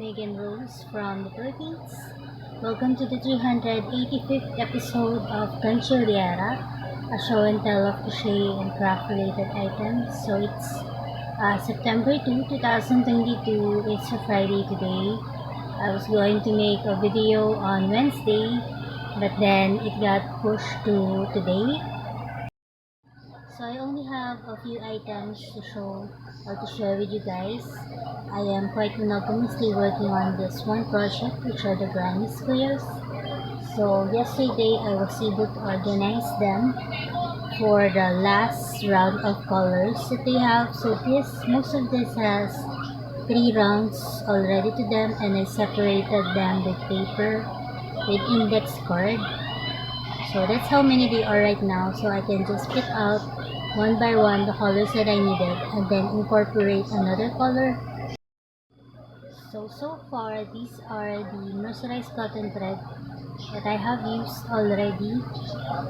again Rose from the Philippines. Welcome to the 385th episode of Gantsilyera, a show and tell of crochet and craft related items. So it's September 2022. It's a Friday today. I was going to make a video on Wednesday, but then it got pushed to today. So I only have a few items to show or to share with you guys. I am quite monogamously working on this one project, which are the granny squares. So yesterday I was able to organize them for the last round of colors that they have. So most of this has 3 rounds already to them, and I separated them with paper with index card. So that's how many they are right now. So I can just pick out one by one the colors that I needed and then incorporate another color. So far these are the mercerized cotton thread that I have used already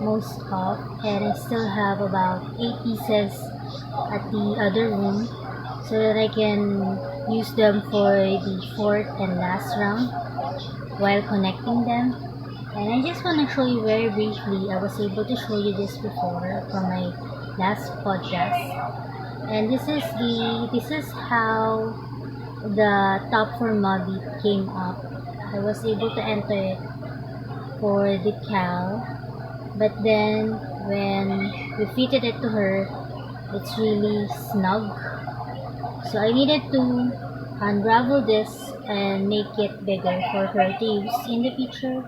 most of, and I still have about 8 pieces at the other room so that I can use them for the 4th and last round while connecting them. And I just want to show you very briefly. I was able to show you this before from my last podcast, and this is how the top for Muggy came up. I was able to enter it for the cow, but then when we fitted it to her, it's really snug. So I needed to unravel this and make it bigger for her to use in the future.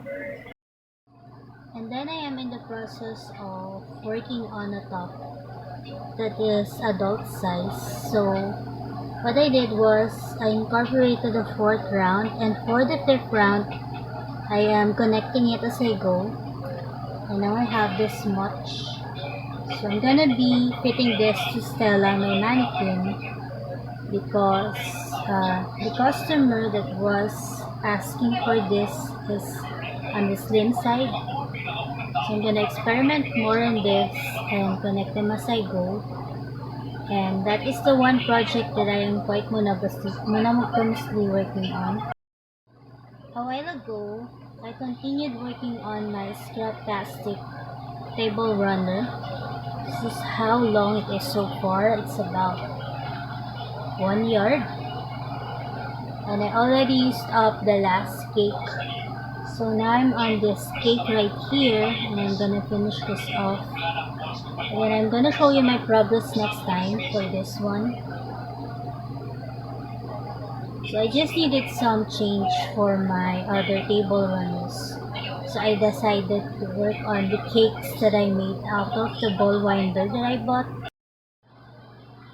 And then I am in the process of working on a top that is adult size. So what I did was I incorporated the 4th round, and for the 5th round I am connecting it as I go. And now I have this much. So I'm gonna be fitting this to Stella, my mannequin, because the customer that was asking for this is on the slim side. So I'm gonna experiment more on this and connect them as I go. And that is the one project that I am quite monogamously working on. A while ago, I continued working on my scrap plastic table runner. This is how long it is so far. It's about 1 yard. And I already used up the last cake. So now I'm on this cake right here, and I'm gonna finish this off. And then I'm gonna show you my progress next time for this one. So I just needed some change for my other table runners. So I decided to work on the cakes that I made out of the ball winder that I bought.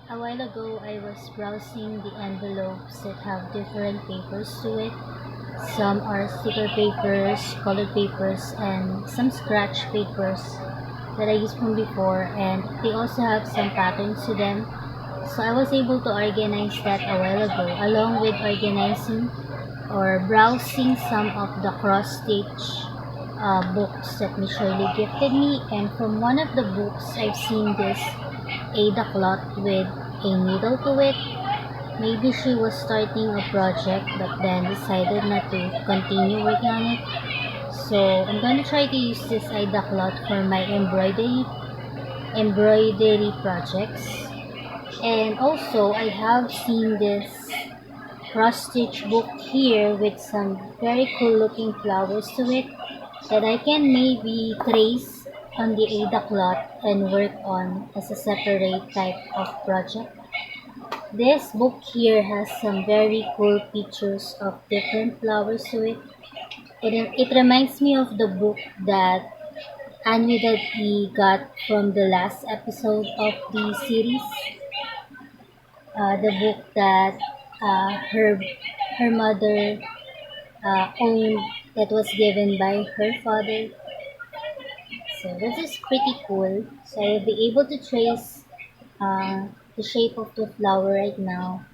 A while ago, I was browsing the envelopes that have different papers to it. Some are sticker papers, colored papers, and some scratch papers that I used from before, and they also have some patterns to them. So I was able to organize that a while ago, along with organizing or browsing some of the cross-stitch books that Miss Shirley gifted me. And from one of the books, I've seen this Ada cloth with a needle to it. Maybe she was starting a project but then decided not to continue working on it. So I'm gonna try to use this Ada cloth for my embroidery projects. And also I have seen this cross stitch book here with some very cool looking flowers to it that I can maybe trace on the Ada cloth and work on as a separate type of project. This book here has some very cool pictures of different flowers to it. It reminds me of the book that Annie that we got from the last episode of the series. The book that her mother owned, that was given by her father. So this is pretty cool. So I'll be able to trace the shape of the flower right now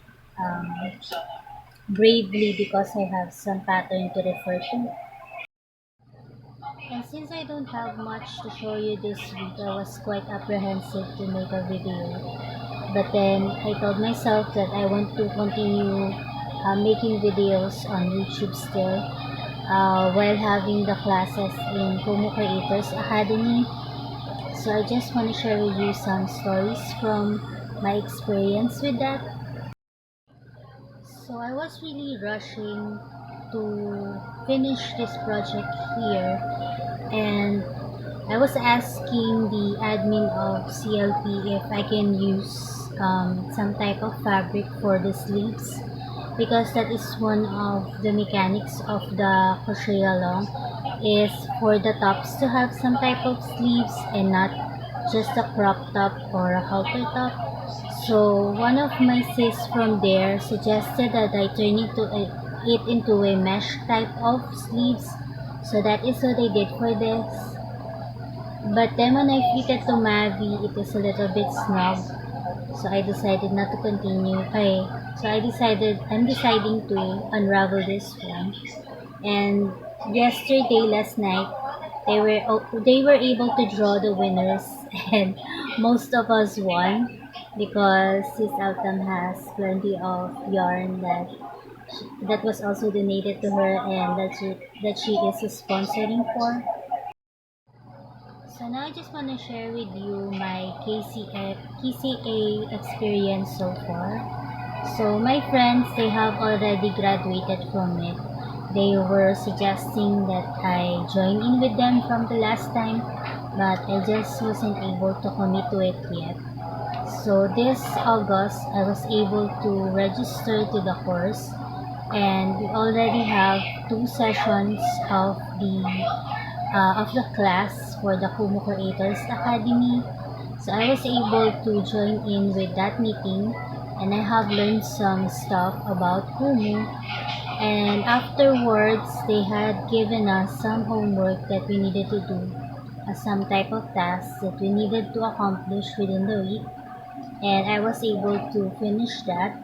bravely because I have some pattern to refer to. And since I don't have much to show you this week, I was quite apprehensive to make a video. But then I told myself that I want to continue making videos on YouTube still while having the classes in Kumu Creators Academy. So I just want to share with you some stories from my experience with that. So I was really rushing to finish this project here, and I was asking the admin of CLP if I can use some type of fabric for the sleeves, because that is one of the mechanics of the crochet along, is for the tops to have some type of sleeves and not just a crop top or a halter top. So one of my sis from there suggested that I turn it into a mesh type of sleeves. So that is what I did for this. But then when I fitted to Mavi, it is a little bit snug. So I decided not to continue. I'm deciding to unravel this one. And last night, they were able to draw the winners, and most of us won because Sis Altam has plenty of yarn that was also donated to her, and that she is sponsoring for. So now I just want to share with you my KCA experience so far. So my friends, they have already graduated from it. They were suggesting that I join in with them from the last time, but I just wasn't able to commit to it yet. So this August, I was able to register to the course, and we already have 2 sessions of the class for the Kumu Creators Academy. So I was able to join in with that meeting, and I have learned some stuff about Kumu. And afterwards, they had given us some homework that we needed to do, some type of tasks that we needed to accomplish within the week. And I was able to finish that.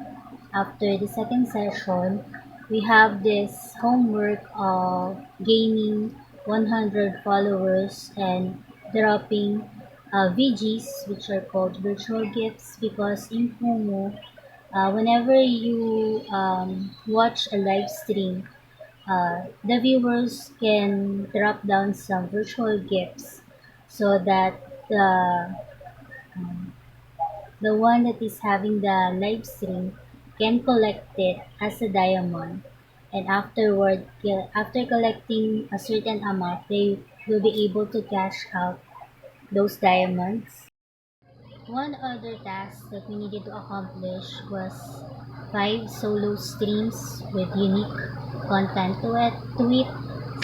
After the second session, we have this homework of gaining 100 followers and dropping VGs, which are called virtual gifts, because in Kumu, whenever you watch a live stream, the viewers can drop down some virtual gifts so that um, the one that is having the live stream can collect it as a diamond, and after collecting a certain amount, they will be able to cash out those diamonds. One other task that we needed to accomplish was 5 solo streams with unique content to it.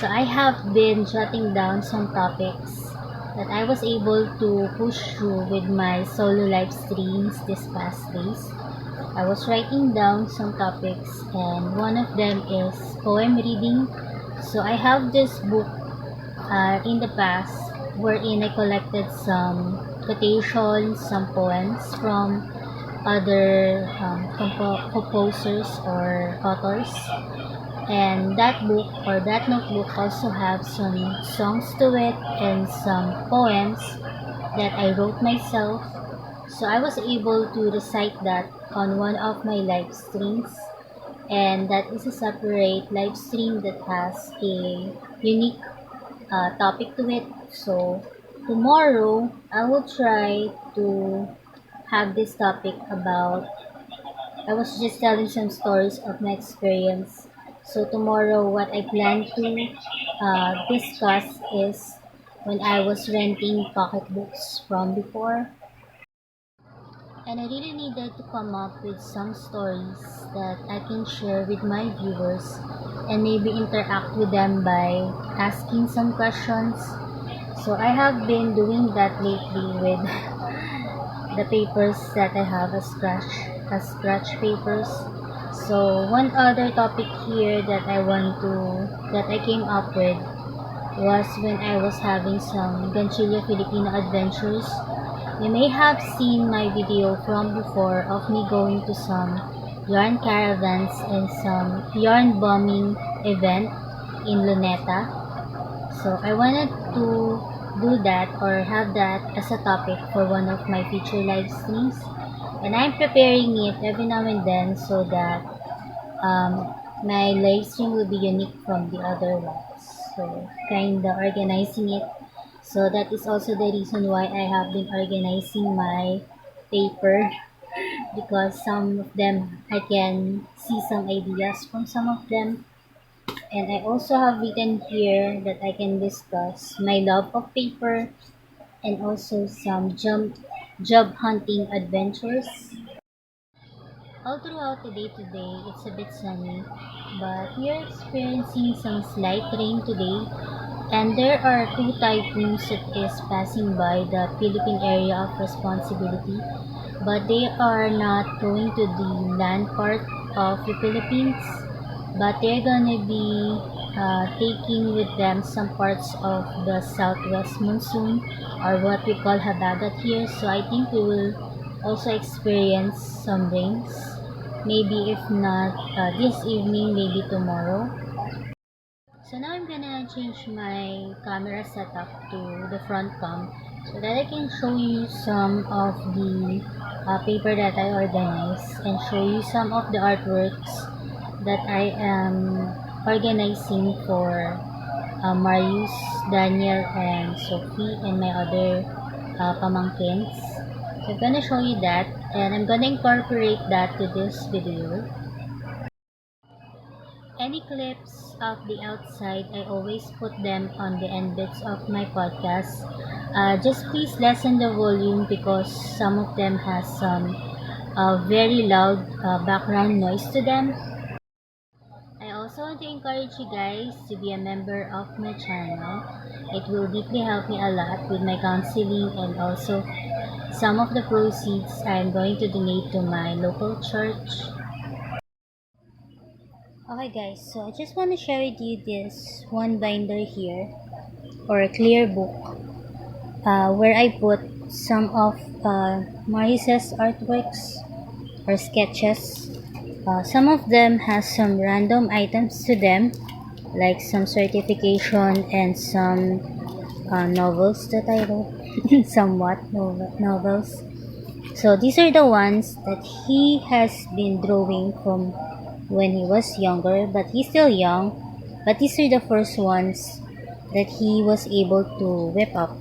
So I have been jotting down some topics that I was able to push through with my solo live streams this past days. I was writing down some topics, and one of them is poem reading. So I have this book in the past wherein I collected some quotations, some poems from other composers or authors. And that book or that notebook also have some songs to it and some poems that I wrote myself. So I was able to recite that on one of my live streams, and that is a separate live stream that has a unique topic to it. So tomorrow I will try to have this topic about, I was just telling some stories of my experience. So tomorrow what I plan to discuss is when I was renting pocketbooks from before. And I really needed to come up with some stories that I can share with my viewers and maybe interact with them by asking some questions. So I have been doing that lately with the papers that I have as scratch papers. So one other topic here that I came up with was when I was having some Gantsilyera Filipino adventures. You may have seen my video from before of me going to some yarn caravans and some yarn bombing event in Luneta. So I wanted to do that or have that as a topic for one of my future live streams. And I'm preparing it every now and then so that my live stream will be unique from the other ones. So kinda organizing it. So that is also the reason why I have been organizing my paper, because some of them I can see some ideas from some of them. And I also have written here that I can discuss my love of paper and also some job hunting adventures. All throughout the day today, it's a bit sunny, but we are experiencing some slight rain today, and there are two typhoons that is passing by the Philippine area of responsibility, but they are not going to the land part of the Philippines, but they're gonna be taking with them some parts of the southwest monsoon, or what we call habagat here. So I think we will also experience some rains. Maybe if not this evening, maybe tomorrow. So now I'm gonna change my camera setup to the front cam so that I can show you some of the paper that I organized and show you some of the artworks that I am organizing for Marius, Daniel, and Sophie, and my other pamangkins. So I'm gonna show you that, and I'm gonna incorporate that to this video. Any clips of the outside, I always put them on the end bits of my podcast. Just please lessen the volume because some of them has some very loud background noise to them. I also want to encourage you guys to be a member of my channel. It will deeply help me a lot with my counseling, and also some of the proceeds I'm going to donate to my local church. Okay guys, so I just want to share with you this one binder here, or a clear book, where I put some of Maris's artworks or sketches. Some of them has some random items to them, like some certification and some novels that I wrote, somewhat novels. So these are the ones that he has been drawing from when he was younger, but he's still young. But these are the first ones that he was able to whip up.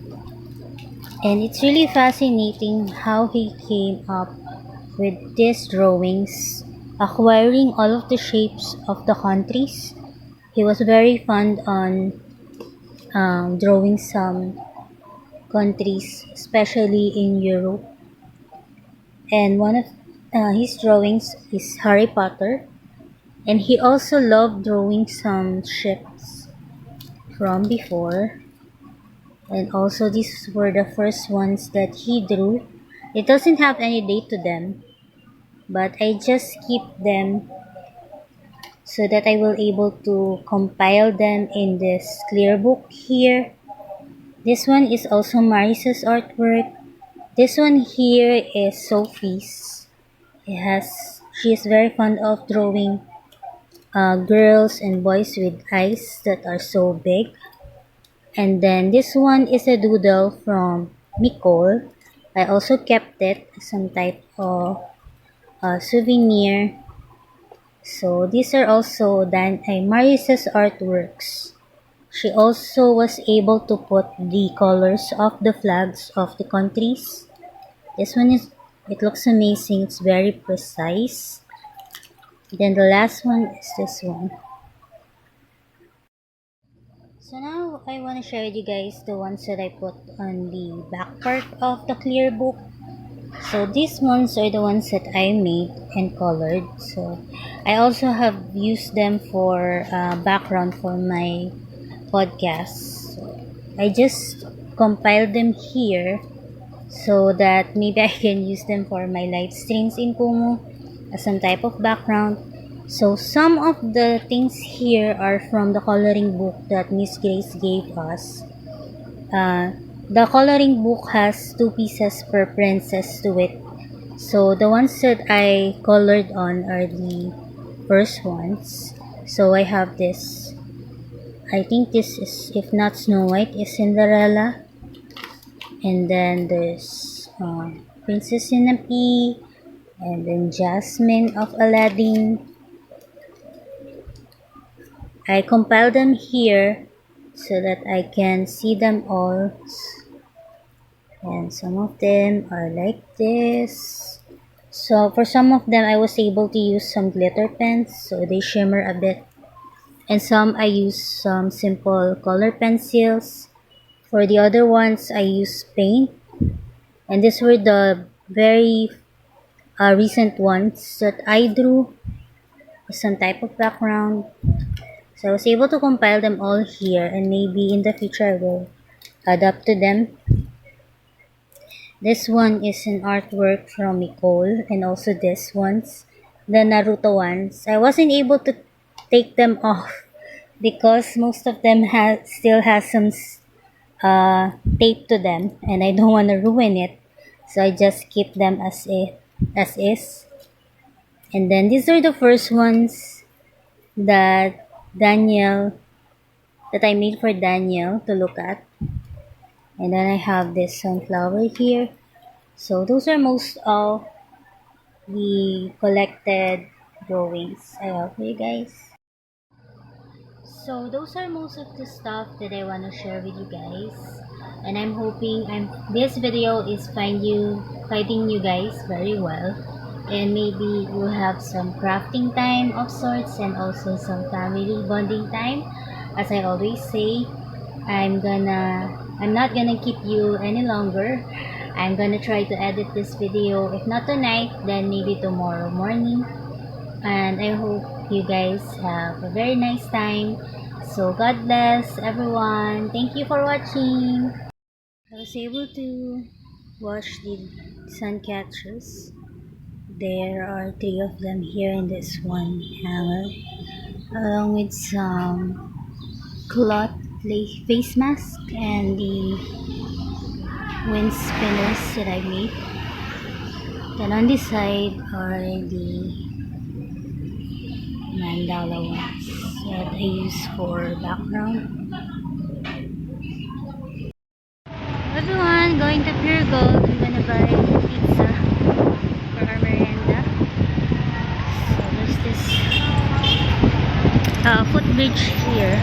And it's really fascinating how he came up with these drawings, acquiring all of the shapes of the countries. He was very fond on drawing some countries, especially in Europe. And one of his drawings is Harry Potter. And he also loved drawing some ships from before. And also these were the first ones that he drew. It doesn't have any date to them, but I just keep them so that I will able to compile them in this clear book here. This one is also Maris's artwork. This one here is Sophie's. She is very fond of drawing girls and boys with eyes that are so big. And then this one is a doodle from Nicole. I also kept it as some type of souvenir. So these are also Maris's artworks. She also was able to put the colors of the flags of the countries. This one it looks amazing. It's very precise. Then the last one is this one. So now I want to share with you guys the ones that I put on the back part of the clear book. So these ones are the ones that I made and colored. So I also have used them for background for my podcast. So I just compiled them here so that maybe I can use them for my live streams in Kumu as some type of background. So some of the things here are from the coloring book that Miss Grace gave us. The coloring book has 2 pieces per princess to it. So the ones that I colored on are the first ones. So I have this. I think this is, if not Snow White, is Cinderella. And then there's Princess Sinapi. And then Jasmine of Aladdin. I compile them here so that I can see them all. And some of them are like this. So for some of them, I was able to use some glitter pens so they shimmer a bit. And some I use some simple color pencils. For the other ones, I use paint. And these were the very recent ones that I drew with some type of background. So I was able to compile them all here, and maybe in the future I will add up to them. This one is an artwork from Nicole, and also this one's, the Naruto ones. I wasn't able to take them off because most of them still has some tape to them, and I don't want to ruin it, so I just keep them as is. And then these are the first ones that I made for Daniel to look at. And then I have this sunflower here. So those are most of the collected drawings I have for you guys. So those are most of the stuff that I want to share with you guys. And I'm hoping this video is finding you guys very well. And maybe you'll have some crafting time of sorts and also some family bonding time. As I always say, I'm not gonna keep you any longer. I'm gonna try to edit this video, if not tonight, then maybe tomorrow morning. And I hope you guys have a very nice time. So God bless everyone. Thank you for watching. I was able to watch the sun catchers. There are 3 of them here in this one hanger, along with some cloth face mask and the wind spinners that I made. Then on this side are the mandala ones that I use for background. Everyone, going to Pure Gold. I'm gonna buy pizza for our merienda. So there's this footbridge here.